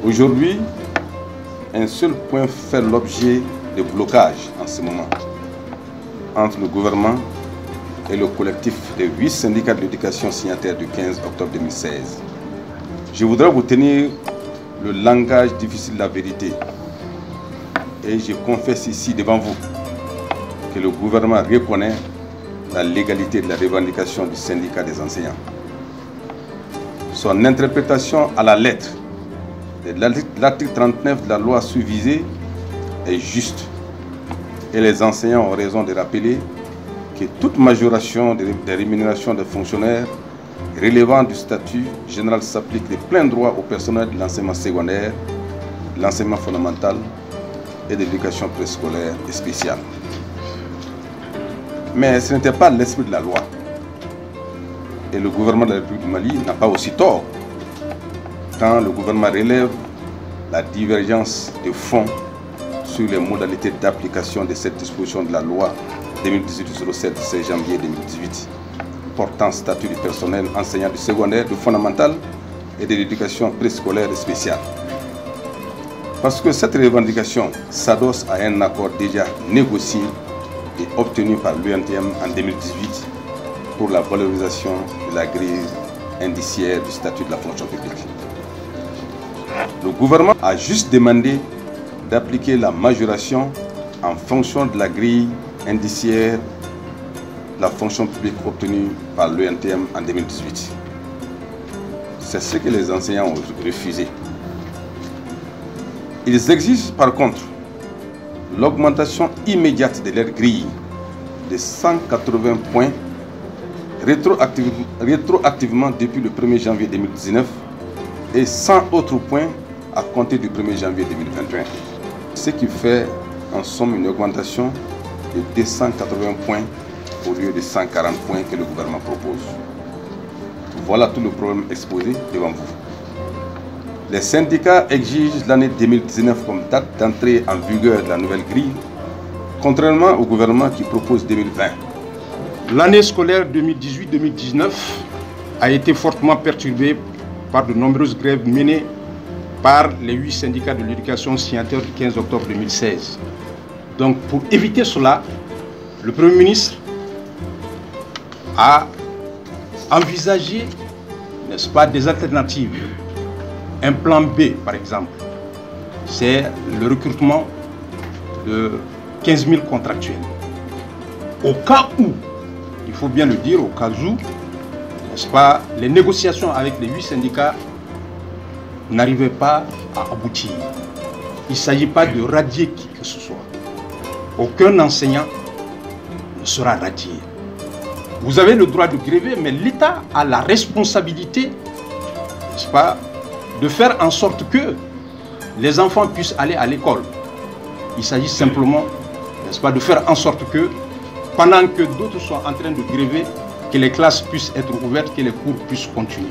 Aujourd'hui, un seul point fait l'objet de blocage en ce moment entre le gouvernement et le collectif des 8 syndicats de l'éducation signataires du 15 octobre 2016. Je voudrais vous tenir le langage difficile de la vérité et je confesse ici devant vous que le gouvernement reconnaît la légalité de la revendication du syndicat des enseignants. Son interprétation à la lettre de l'article 39 de la loi susvisée est juste et les enseignants ont raison de rappeler que toute majoration des rémunérations des fonctionnaires relevant du statut général s'applique de plein droit au personnel de l'enseignement secondaire, de l'enseignement fondamental et de l'éducation préscolaire et spéciale. Mais ce n'était pas l'esprit de la loi. Et le gouvernement de la République du Mali n'a pas aussi tort quand le gouvernement relève la divergence de fond sur les modalités d'application de cette disposition de la loi 2018-07 du 16 janvier 2018 portant statut du personnel enseignant du secondaire, du fondamental et de l'éducation préscolaire et spéciale. Parce que cette revendication s'adosse à un accord déjà négocié et obtenu par l'UNTM en 2018 pour la valorisation de la grille indiciaire du statut de la fonction publique. Le gouvernement a juste demandé d'appliquer la majoration en fonction de la grille indiciaire de la fonction publique obtenue par l'UNTM en 2018. C'est ce que les enseignants ont refusé. Ils exigent par contre l'augmentation immédiate de leur grille de 180 points rétroactivement depuis le 1er janvier 2019 et 100 autres points à compter du 1er janvier 2021. Ce qui fait en somme une augmentation de 280 points au lieu de 140 points que le gouvernement propose. Voilà tout le problème exposé devant vous. Les syndicats exigent l'année 2019 comme date d'entrée en vigueur de la nouvelle grille, contrairement au gouvernement qui propose 2020. L'année scolaire 2018-2019 a été fortement perturbée par de nombreuses grèves menées par les 8 syndicats de l'éducation signataires du 15 octobre 2016. Donc pour éviter cela, le Premier ministre a envisagé, n'est-ce pas, des alternatives. Un plan B, par exemple, c'est le recrutement de 15 000 contractuels. Au cas où, il faut bien le dire, au cas où, n'est-ce pas, les négociations avec les 8 syndicats n'arrivaient pas à aboutir. Il ne s'agit pas de radier qui que ce soit. Aucun enseignant ne sera radié. Vous avez le droit de gréver, mais l'État a la responsabilité, n'est-ce pas, de faire en sorte que les enfants puissent aller à l'école. Il s'agit simplement, n'est-ce pas, de faire en sorte que, pendant que d'autres sont en train de gréver, que les classes puissent être ouvertes, que les cours puissent continuer.